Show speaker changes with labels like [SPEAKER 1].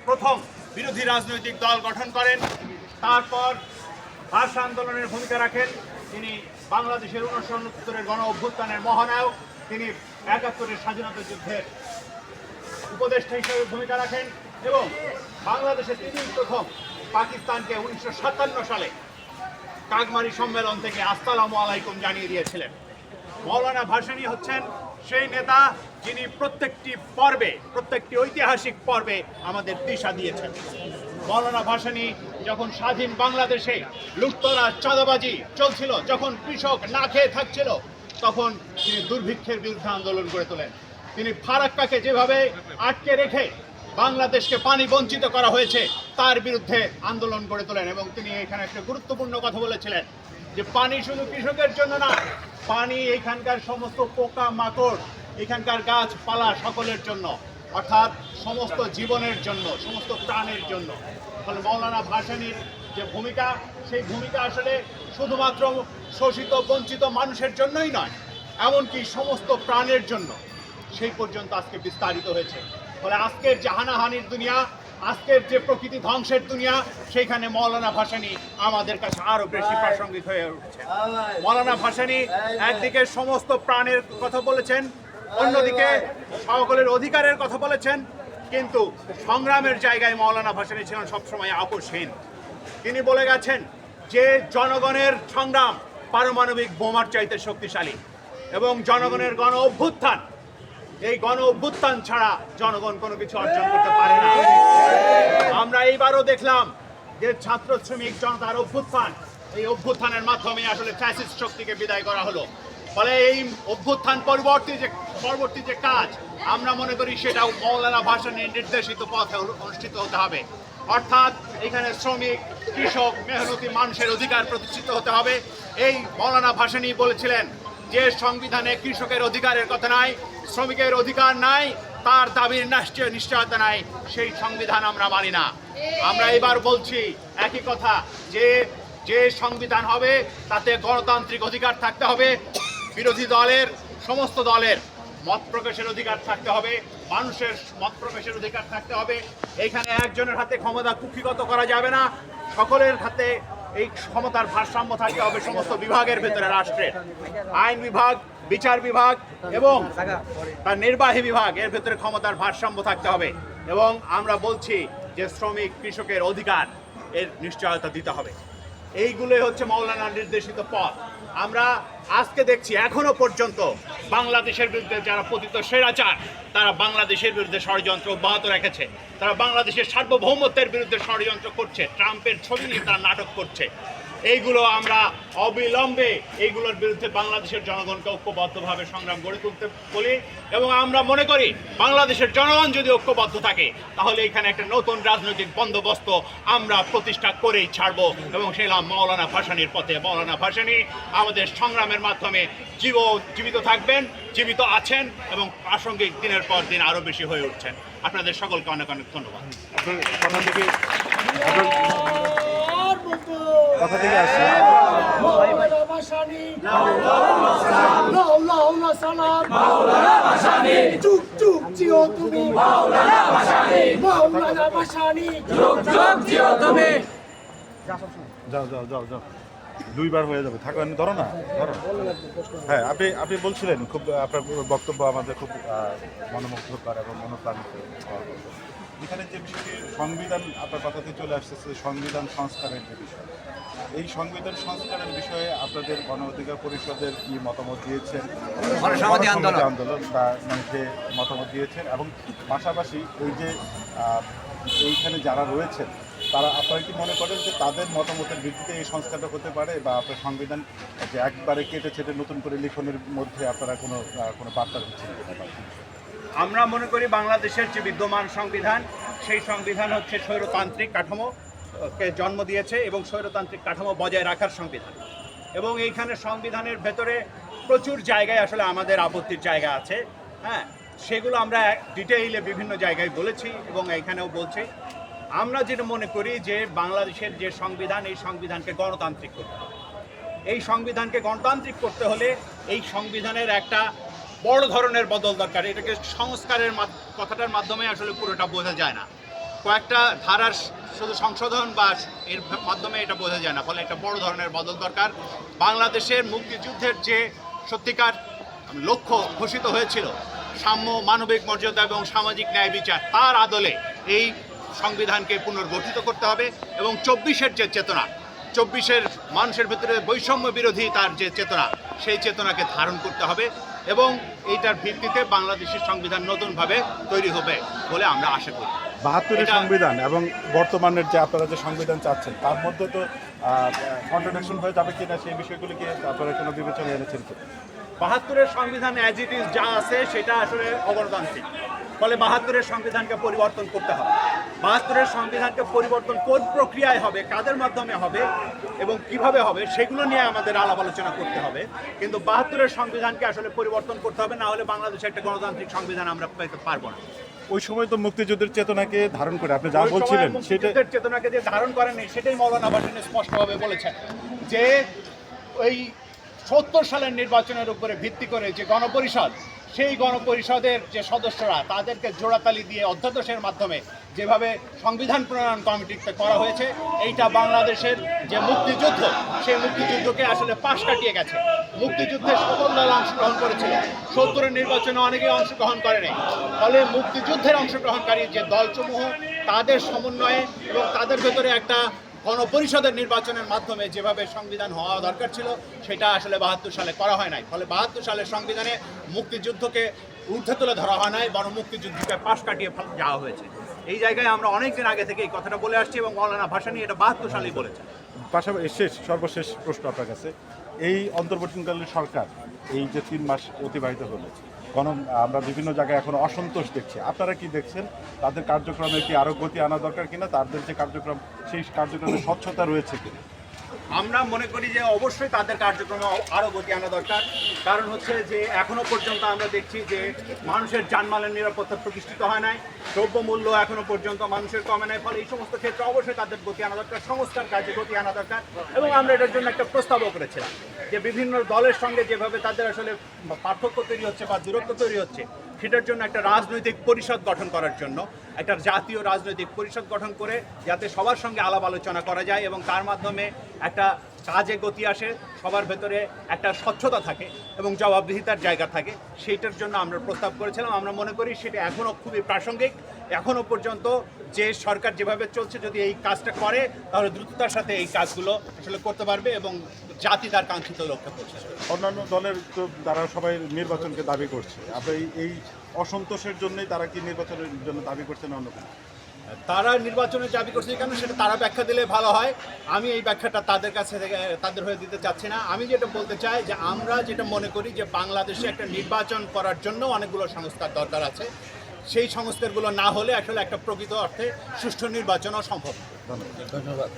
[SPEAKER 1] প্রথম বিরোধী রাজনৈতিক দল গঠন করেন। তারপর ভাষা আন্দোলনের ভূমিকা রাখেন। তিনি বাংলাদেশের 1969-এর গণ অভ্যুত্থানের মহানায়ক। তিনি 71-এর স্বাধীনতা যুদ্ধের উপদেষ্টা হিসেবে ভূমিকা রাখেন এবং বাংলাদেশে তিনি প্রথম পাকিস্তানকে 1957 সালে কাকমারি সম্মেলন থেকে আসসালামু আলাইকুম জানিয়ে দিয়েছিলেন। মৌলানা ভাসানী হচ্ছেন সেই নেতা যিনি প্রত্যেকটি ঐতিহাসিক পর্বে আমাদের দিশা দিয়েছেন। মৌলানা ভাসানী যখন স্বাধীন বাংলাদেশে লুটতরাজ চাঁদাবাজি চলছিল, যখন কৃষক না খেয়ে থাকছিল, তখন তিনি দুর্ভিক্ষের বিরুদ্ধে আন্দোলন গড়ে তোলেন। তিনি ফারাক্কাকে যেভাবে আটকে রেখে বাংলাদেশকে পানি বঞ্চিত করা হয়েছে তার বিরুদ্ধে আন্দোলন গড়ে তোলেন এবং তিনি এখানে একটা গুরুত্বপূর্ণ কথা বলেছিলেন যে পানি শুধু কৃষকের জন্য না, পানি এখানকার সমস্ত পোকা মাকড়, এখানকার গাছপালা সকলের জন্য, অর্থাৎ সমস্ত জীবনের জন্য, সমস্ত প্রাণের জন্য। ফলে মৌলানা ভাসানীর যে ভূমিকা, সেই ভূমিকা আসলে শুধুমাত্র শোষিত বঞ্চিত মানুষের জন্যই নয়, এমনকি সমস্ত প্রাণের জন্য সেই পর্যন্ত আজকে বিস্তারিত হয়েছে। ফলে আজকের যে হানাহানির দুনিয়া, আজকের যে প্রকৃতি ধ্বংসের দুনিয়া, সেইখানে মৌলানা ভাসানী আমাদের কাছে আরো বেশি প্রাসঙ্গিক হয়ে উঠছে। মৌলানা ভাসানী একদিকে সমস্ত প্রাণের কথা বলেছেন, অন্যদিকে সকলের অধিকারের কথা বলেছেন, কিন্তু সংগ্রামের জায়গায় মৌলানা ভাসানী ছিলেন সবসময় আপোষহীন। তিনি বলে গেছেন যে জনগণের সংগ্রাম পারমাণবিক বোমার চাইতে শক্তিশালী এবং জনগণের গণ অভ্যুত্থান, এই গণ অভ্যুত্থান ছাড়া জনগণ কোনো কিছু অর্জন করতে পারে না। আমরা এইবারও দেখলাম যে ছাত্র শ্রমিক জনতার অভ্যুত্থান, এই অভ্যুত্থানের মাধ্যমে আসলে ফ্যাসিস্ট শক্তিকে বিদায় করা হলো। ফলে এই অভ্যুত্থান পরবর্তী যে কাজ, আমরা মনে করি সেটাও মৌলানা ভাসানীর নির্দেশিত পথে অনুষ্ঠিত হতে হবে। অর্থাৎ এখানে শ্রমিক, কৃষক, মেহনতি মানুষের অধিকার প্রতিষ্ঠিত হতে হবে। এই মৌলানা ভাসানী বলেছিলেন যে সংবিধানে কৃষকের অধিকারের কথা নাই, শ্রমিকের অধিকার নাই, তার দাবির নিশ্চয়তা নাই, সেই সংবিধান আমরা মানি না। আমরা এবার বলছি একই কথা যে সংবিধান হবে তাতে গণতান্ত্রিক অধিকার থাকতে হবে, বিরোধী দলের সমস্ত দলের মত প্রকাশের অধিকার থাকতে হবে, মানুষের মত প্রকাশের অধিকার থাকতে হবে। এইখানে একজনের হাতে ক্ষমতা কুক্ষিগত করা যাবে না, সকলের হাতে এই ক্ষমতার ভারসাম্য থাকতে হবে সমস্ত বিভাগের ভেতরে। রাষ্ট্রের আইন বিভাগ, বিচার বিভাগ এবং তার নির্বাহী বিভাগ, এর ভেতরে ক্ষমতার ভারসাম্য থাকতে হবে। এবং আমরা বলছি যে শ্রমিক কৃষকের অধিকার এর নিশ্চয়তা দিতে হবে। এইগুলোই হচ্ছে মৌলানার নির্দেশিত পথ। আমরা আজকে দেখছি এখনো পর্যন্ত বাংলাদেশের বিরুদ্ধে যারা পতিত স্বৈরাচার, তারা বাংলাদেশের বিরুদ্ধে ষড়যন্ত্র অব্যাহত রেখেছে। তারা বাংলাদেশের সার্বভৌমত্বের বিরুদ্ধে ষড়যন্ত্র করছে, ট্রাম্পের ছবি নিয়ে তারা নাটক করছে। এইগুলো আমরা অবিলম্বে এইগুলোর বিরুদ্ধে বাংলাদেশের জনগণকে ঐক্যবদ্ধভাবে সংগ্রাম গড়ে তুলতে বলি এবং আমরা মনে করি বাংলাদেশের জনগণ যদি ঐক্যবদ্ধ থাকে তাহলে এখানে একটা নতুন রাজনৈতিক বন্দোবস্ত আমরা প্রতিষ্ঠা করেই ছাড়বো এবং সেটা মৌলানা ভাসানীর পথে। মৌলানা ভাসানী আমাদের সংগ্রামের মাধ্যমে জীবিত থাকবেন, জীবিত আছেন এবং প্রাসঙ্গিক দিনের পর দিন আরও বেশি হয়ে উঠছেন। আপনাদের সকলকে অনেক অনেক ধন্যবাদ।
[SPEAKER 2] কথা থেকে আসছে
[SPEAKER 3] মৌলানা ভাসানী, লাউলাউলা সালাম, মৌলানা ভাসানী, চুপ চুপ জিও তুমি, মৌলানা ভাসানী, মৌলানা ভাসানী, চুপ চুপ জিও তুমি।
[SPEAKER 2] যাও যাও যাও যাও, দুইবার হয়ে যাবে, থাকো, ধরো না, ধরো। হ্যাঁ, আপনি বলছিলেন, খুব আপনার বক্তব্য আমাদের খুব মনোমুগ্ধকর এবং মনোপ্রাণিত। এখানে যে বিষয়টি সংবিধান, আপনার কথাতে চলে আসতেছে সংবিধান সংস্কারের যে বিষয়, এই সংবিধান সংস্কারের বিষয়ে আপনাদের গণ অধিকার পরিষদের কি মতামত দিয়েছেন, আন্দোলন বা যে মতামত দিয়েছেন, এবং পাশাপাশি এই যে এইখানে যারা রয়েছেন তারা, আপনারা কি মনে করেন যে তাদের মতামতের ভিত্তিতে এই সংস্কারটা হতে পারে, বা আপনার সংবিধান যে একবারে কেটে ছেটে নতুন করে লিখনের মধ্যে আপনারা কোনো বার্তা দিচ্ছেন?
[SPEAKER 1] আমরা মনে করি বাংলাদেশের যে বিদ্যমান সংবিধান, সেই সংবিধান হচ্ছে স্বৈরতান্ত্রিক কাঠামোকে জন্ম দিয়েছে এবং স্বৈরতান্ত্রিক কাঠামো বজায় রাখার সংবিধান। এবং এইখানে সংবিধানের ভেতরে প্রচুর জায়গায় আসলে আমাদের আপত্তির জায়গা আছে। হ্যাঁ, সেগুলো আমরা ডিটেইলে বিভিন্ন জায়গায় বলেছি এবং এইখানেও বলছি। আমরা যেটা মনে করি যে বাংলাদেশের যে সংবিধান, এই সংবিধানকে গণতান্ত্রিক করতে হবে। এই সংবিধানকে গণতান্ত্রিক করতে হলে এই সংবিধানের একটা বড় ধরনের বদল দরকার। এটাকে সংস্কারের কথাটার মাধ্যমে আসলে পুরোটা বোঝা যায় না। কয়েকটা ধারার শুধু সংশোধন বা এর মাধ্যমে এটা বোঝা যায় না, ফলে একটা বড় ধরনের বদল দরকার। বাংলাদেশের মুক্তিযুদ্ধের যে সত্যিকার লক্ষ্য ঘোষিত হয়েছিল, সাম্য, মানবিক মর্যাদা এবং সামাজিক ন্যায় বিচার, তার আদলে এই সংবিধানকে পুনর্গঠিত করতে হবে এবং 24-এর যে চেতনা, 24-এর মানুষের ভিতরে বৈষম্য বিরোধী তার যে চেতনা, সেই চেতনাকে ধারণ করতে হবে এবং এইটার ভিত্তিতে বাংলাদেশের সংবিধান নতুনভাবে তৈরি হবে বলে আমরা আশা করি।
[SPEAKER 2] 72-এর
[SPEAKER 1] এটা-
[SPEAKER 2] সংবিধান এবং বর্তমানের যে আপনারা যে সংবিধান চাচ্ছেন তার মধ্যে তো কন্ট্রাডিকশন হয়ে যাবে কিনা সেই বিষয়গুলিকে আপনারা কোনো বিবেচনা এনেছেন কি?
[SPEAKER 1] 72-এর সংবিধান অ্যাজ ইট ইজ যা আছে সেটা আসলে অগণতান্ত্রিক, ফলে 72-এর সংবিধানকে পরিবর্তন করতে হবে। 72-এর সংবিধানকে পরিবর্তন কোন প্রক্রিয়ায় হবে, কাদের মাধ্যমে হবে এবং কিভাবে হবে, সেগুলো নিয়ে আমাদের আলাপ আলোচনা করতে হবে। কিন্তু 72-এর সংবিধানকে আসলে পরিবর্তন করতে হবে, না হলে বাংলাদেশে একটা গণতান্ত্রিক সংবিধান আমরা পেতে পারবো না।
[SPEAKER 2] ওই সময় তো মুক্তিযুদ্ধের চেতনাকে ধারণ করে আপনি যা
[SPEAKER 1] ওই সময়
[SPEAKER 2] বলছিলেন সেটা
[SPEAKER 1] মুক্তিযুদ্ধের চেতনাকে যে ধারণ করেনি সেটাই মৌলানা ভাসানী স্পষ্টভাবে বলেছেন যে ওই 70 সালের নির্বাচনের উপরে ভিত্তি করে যে গণপরিষদ, সেই গণপরিষদের যে সদস্যরা তাদেরকে জোড়াতালি দিয়ে অধ্যাদেশের মাধ্যমে যেভাবে সংবিধান প্রণয়ন কমিটিতে করা হয়েছে, এইটা বাংলাদেশের যে মুক্তিযুদ্ধ, সেই মুক্তিযুদ্ধকে আসলে পাশ কাটিয়ে গেছে। মুক্তিযুদ্ধে সকল দল অংশগ্রহণ করেছিল, 70-এর নির্বাচনে অনেকেই অংশগ্রহণ করেনি, ফলে মুক্তিযুদ্ধের অংশগ্রহণকারী যে দলসমূহ, তাদের সমন্বয়ে এবং তাদের ভেতরে একটা গণপরিষদের নির্বাচনের মাধ্যমে যেভাবে সংবিধান হওয়া দরকার ছিল, সেটা আসলে 72 সালে করা হয় নাই। ফলে 72 সালের সংবিধানে মুক্তিযুদ্ধকে ঊর্ধ্বে তুলে ধরা হয় নাই, বরং মুক্তিযুদ্ধকে পাশ কাটিয়ে যাওয়া হয়েছে। এই জায়গায় আমরা অনেকদিন আগে থেকে এই কথাটা বলে আসছি এবং মৌলানা ভাসানী এটা 72 সালেই বলেছেন।
[SPEAKER 2] পাশাপাশি সর্বশেষ প্রশ্ন আপনার কাছে, এই অন্তর্বর্তীকালীন সরকার এই যে 3 মাস অতিবাহিত হলো, আমরা বিভিন্ন জায়গায় এখন অসন্তোষ দেখছি, আপনারা কি দেখছেন? তাদের কার্যক্রমে কি আরো গতি আনা দরকার কিনা? তাদের যে কার্যক্রম, সেই কার্যক্রমে স্বচ্ছতা রয়েছে কিনা?
[SPEAKER 1] আমরা মনে করি যে অবশ্যই তাদের কার্যক্রমে আরও গতি আনা দরকার। কারণ হচ্ছে যে এখনো পর্যন্ত আমরা দেখছি যে মানুষের জানমালের নিরাপত্তা প্রতিষ্ঠিত হয় নাই, দ্রব্যমূল্য এখনো পর্যন্ত মানুষের কমে নাই, ফলে এই সমস্ত ক্ষেত্রে অবশ্যই তাদের গতি আনা দরকার, সংস্কার কাজে গতি আনা দরকার। এবং আমরা এটার জন্য একটা প্রস্তাবও করেছিলাম যে বিভিন্ন দলের সঙ্গে যেভাবে তাদের আসলে পার্থক্য তৈরি হচ্ছে বা দূরত্ব তৈরি হচ্ছে, সেটার জন্য একটা রাজনৈতিক পরিষদ গঠন করার জন্য, একটা জাতীয় রাজনৈতিক পরিষদ গঠন করে যাতে সবার সঙ্গে আলাপ আলোচনা করা যায় এবং তার মাধ্যমে একটা কাজে গতি আসে, সবার ভেতরে একটা স্বচ্ছতা থাকে এবং জবাবদিহিতার জায়গা থাকে, সেইটার জন্য আমরা প্রস্তাব করেছিলাম। আমরা মনে করি সেটা এখনও খুবই প্রাসঙ্গিক। এখনও পর্যন্ত যে সরকার যেভাবে চলছে, যদি এই কাজটা করে তাহলে দ্রুততার সাথে এই কাজগুলো আসলে করতে পারবে এবং জাতি তার কাঙ্ক্ষিত লক্ষ্যে পৌঁছাবে।
[SPEAKER 2] অন্যান্য দলের তো তারা সবাই নির্বাচনকে দাবি করছে, আপনি এই অসন্তোষের জন্যই তারা কি নির্বাচনের জন্য দাবি করছেন? অন্য কোনো
[SPEAKER 1] তারা নির্বাচনের দাবি করছে কেন সেটা তারা ব্যাখ্যা দিলে ভালো হয়। আমি এই ব্যাখ্যাটা তাদের কাছে থেকে তাদের হয়ে দিতে চাচ্ছি না। আমি যেটা বলতে চাই যে আমরা যেটা মনে করি যে বাংলাদেশে একটা নির্বাচন করার জন্য অনেকগুলো সংস্কার দরকার আছে, সেই সংস্কারগুলো না হলে আসলে একটা প্রকৃত অর্থে সুষ্ঠু নির্বাচনও সম্ভব।
[SPEAKER 2] ধন্যবাদ।